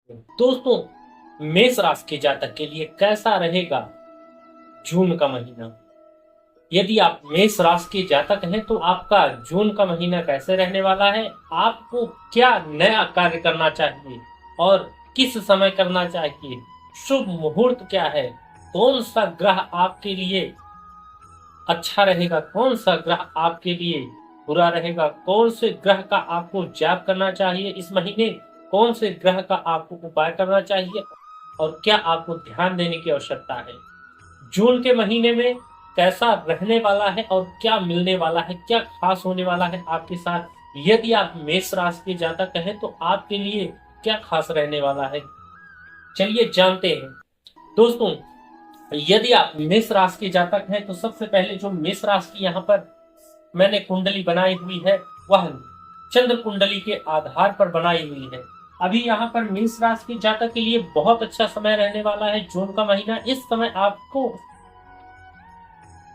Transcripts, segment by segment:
दोस्तों, मेष राशि के जातक के लिए कैसा रहेगा जून का महीना। यदि आप मेष राशि के जातक हैं तो आपका जून का महीना कैसे रहने वाला है, आपको क्या नया कार्य करना चाहिए और किस समय करना चाहिए, शुभ मुहूर्त क्या है, कौन सा ग्रह आपके लिए अच्छा रहेगा, कौन सा ग्रह आपके लिए बुरा रहेगा, कौन से ग्रह का आपको जाप करना चाहिए इस महीने, कौन से ग्रह का आपको उपाय करना चाहिए और क्या आपको ध्यान देने की आवश्यकता है। जून के महीने में कैसा रहने वाला है और क्या मिलने वाला है, क्या खास होने वाला है आपके साथ। यदि आप मेष राशि के जातक हैं तो आपके लिए क्या खास रहने वाला है, चलिए जानते हैं। दोस्तों, यदि आप मेष राशि के जातक हैं तो सबसे पहले जो मेष राशि की यहाँ पर मैंने कुंडली बनाई हुई है वह चंद्र कुंडली के आधार पर बनाई हुई है। अभी यहाँ पर मेष राशि के जातक के लिए बहुत अच्छा समय रहने वाला है जून का महीना। इस समय आपको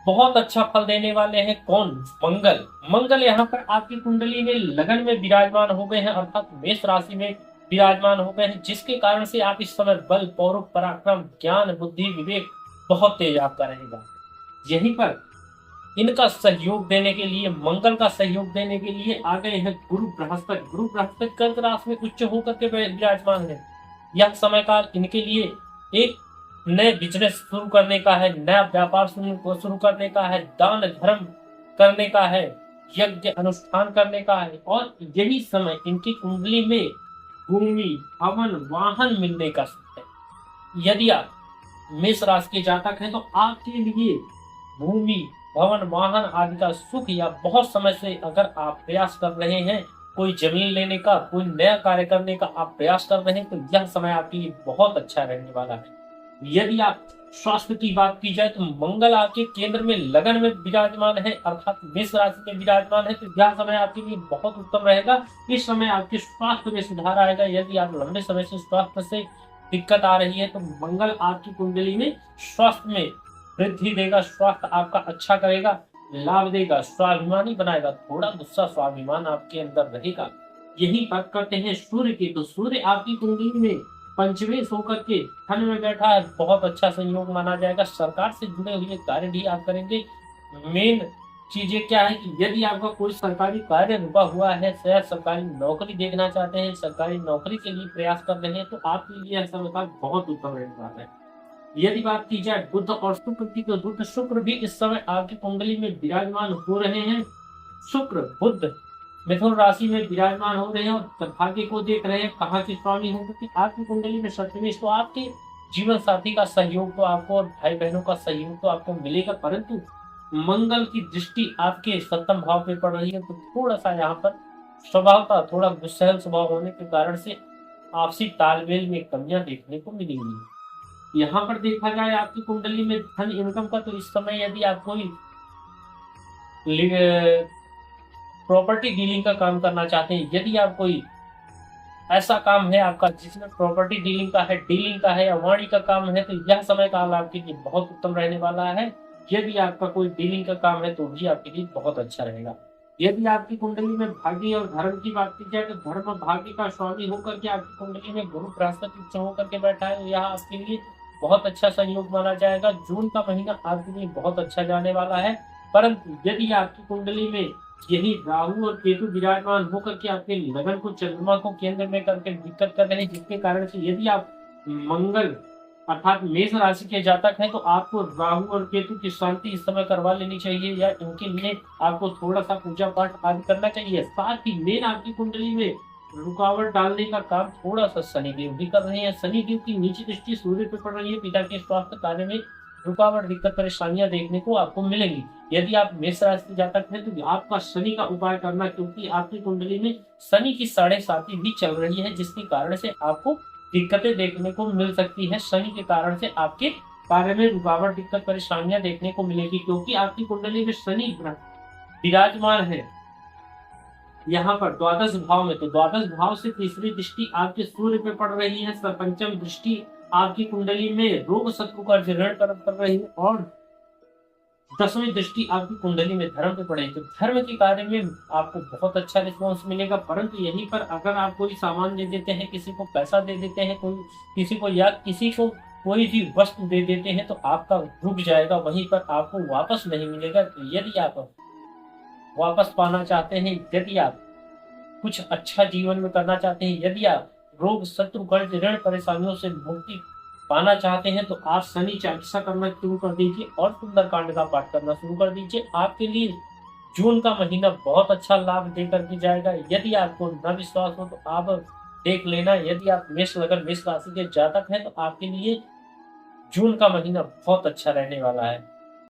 बहुत अच्छा फल देने वाले हैं कौन, मंगल। मंगल यहाँ पर आपकी कुंडली में लगन में विराजमान हो गए हैं, अर्थात मेष राशि में विराजमान हो गए हैं, जिसके कारण से आप इस समय बल, पौरुष, पराक्रम, ज्ञान, बुद्धि, विवेक बहुत तेज आपका रहेगा। यहीं पर इनका सहयोग देने के लिए, मंगल का सहयोग देने के लिए आ गए हैं गुरु बृहस्पति। गुरु बृहस्पति कर्क राशि में उच्च होकर के विराजमान है। यह समय काल इनके लिए एक नए बिजनेस शुरू करने का है, नया व्यापार शुरू करने का है, दान धर्म करने का है, यज्ञ अनुष्ठान करने का है। और यही समय इनकी कुंडली में भूमि, भवन, वाहन मिलने का समय है। यदि आप मेष राशि के जातक हैं तो आपके लिए भूमि, भवन, वाहन आदि का सुख, या बहुत समय से अगर आप प्रयास कर रहे हैं कोई जमीन लेने का, कोई नया कार्य करने का आप प्रयास कर रहे हैं, तो यह समय आपके लिए बहुत अच्छा रहने वाला है। यदि आप स्वास्थ्य की बात की जाए तो मंगल आपके केंद्र में लगन में विराजमान है, अर्थात मेष राशि में विराजमान है, तो यह समय आपके लिए बहुत उत्तम रहेगा। इस समय आपके स्वास्थ्य में सुधार आएगा। यदि आप लंबे समय से स्वास्थ्य से दिक्कत आ रही है तो मंगल आपकी कुंडली में स्वास्थ्य में वृद्धि देगा, स्वास्थ्य आपका अच्छा करेगा, लाभ देगा, स्वाभिमानी बनाएगा। थोड़ा गुस्सा स्वाभिमान आपके अंदर रहेगा। यही बात करते हैं सूर्य की, तो सूर्य आपकी कुंडली में पंचमेश होकर के धन में बैठा है, बहुत अच्छा संयोग माना जाएगा। सरकार से जुड़े हुए कार्य भी आप करेंगे। मेन चीजें क्या है कि यदि आपका कोई सरकारी कार्य रुका हुआ है, शायद सरकारी नौकरी देखना चाहते हैं, सरकारी नौकरी के लिए प्रयास कर रहे हैं, तो आपके लिए यह समय बहुत उत्तम रहने वाला है। यदि बात की जाए बुध और शुक्र की, तो बुध शुक्र भी इस समय आपकी कुंडली में विराजमान हो रहे हैं। शुक्र बुध मिथुन राशि में विराजमान हो रहे हैं और भाग्य को देख रहे हैं कहाँ के स्वामी होंगे कि आपकी कुंडली में सप्तमेश। तो आपके जीवन साथी का सहयोग तो आपको और भाई बहनों का सहयोग तो आपको मिलेगा, परंतु मंगल की दृष्टि आपके सप्तम भाव पे पड़ रही है, तो थोड़ा सा यहाँ पर स्वभाव का थोड़ा गुस्सैल स्वभाव होने के कारण से आपसी तालमेल में कमियां देखने को मिलेंगी। यहाँ पर देखा जाए आपकी कुंडली में धन इनकम का, तो इस समय यदि आप कोई प्रॉपर्टी डीलिंग का काम करना चाहते हैं, यदि आप कोई ऐसा काम है आपका जिसमें प्रॉपर्टी डीलिंग का है, या वाणी का काम है, तो यह समय काल आपके लिए बहुत उत्तम रहने वाला है। यदि आपका कोई डीलिंग का काम है तो भी आपके लिए बहुत अच्छा रहेगा। यदि आपकी कुंडली में भाग्य और धर्म की बात की जाए तो धर्म भाग्य का स्वामी होकर के आपकी कुंडली में गुरु बृहस्पति उच्च होकर के बैठा है, यह आपके लिए बहुत अच्छा संयोग माना जाएगा। जून का महीना आपके लिए बहुत अच्छा जाने वाला है। परंतु यदि आपकी कुंडली में यही राहु और केतु विराजमान होकर के आपके लगन को, चंद्रमा को केंद्र में करके दिक्कत कर रहे हैं, जिसके कारण से यदि आप मंगल अर्थात मेष राशि के जातक हैं तो आपको राहु और केतु की शांति इस समय करवा लेनी चाहिए, या इनके लिए आपको थोड़ा सा पूजा पाठ आदि करना चाहिए। साथ ही मेन आपकी कुंडली में रुकावट डालने का काम थोड़ा सा शनिदेव भी कर रहे हैं। शनिदेव की नीची दृष्टि सूर्य पर पड़ रही है, पिता के स्वास्थ्य कार्य में रुकावट, दिक्कत, परेशानियां देखने को आपको मिलेंगी। यदि आप मेष राशि के जातक हैं तो आपका शनि का उपाय करना, क्योंकि आपकी कुंडली में शनि की 7.5 भी चल रही है, जिसके कारण से आपको दिक्कतें देखने को मिल सकती है। शनि के कारण से आपके कार्य में रुकावट, दिक्कत, परेशानियां देखने को मिलेगी, क्योंकि आपकी कुंडली में शनि विराजमान है यहाँ पर द्वादश भाव में। तो द्वादश भाव से तीसरी दृष्टि आपके सूर्य पे पड़ रही है, पंचम दृष्टि आपकी कुंडली में रोग शत्रु का ऋण कर रही है, और 10वीं दृष्टि आपकी कुंडली में धर्म पे पड़े तो धर्म के कार्य में आपको बहुत अच्छा रिस्पॉन्स मिलेगा। परंतु यहीं पर अगर आप कोई सामान दे देते हैं, किसी को पैसा दे देते हैं, कोई किसी को या किसी को कोई भी वस्तु दे देते हैं तो आपका रुक जाएगा, वहीं पर आपको वापस नहीं मिलेगा। तो यदि आप वापस पाना चाहते हैं, यदि आप कुछ अच्छा जीवन में करना चाहते हैं, यदि आप रोग शत्रु कर्ज ऋण परेशानियों से मुक्ति पाना चाहते हैं तो आप शनि चालीसा करना शुरू कर दीजिए और सुंदरकांड का पाठ करना शुरू कर दीजिए। आपके लिए जून का महीना बहुत अच्छा लाभ देकर के जाएगा। यदि आपको न विश्वास हो तो आप देख लेना। यदि आप मेष लगन मेष राशि के जातक हैं तो आपके लिए जून का महीना बहुत अच्छा रहने वाला है।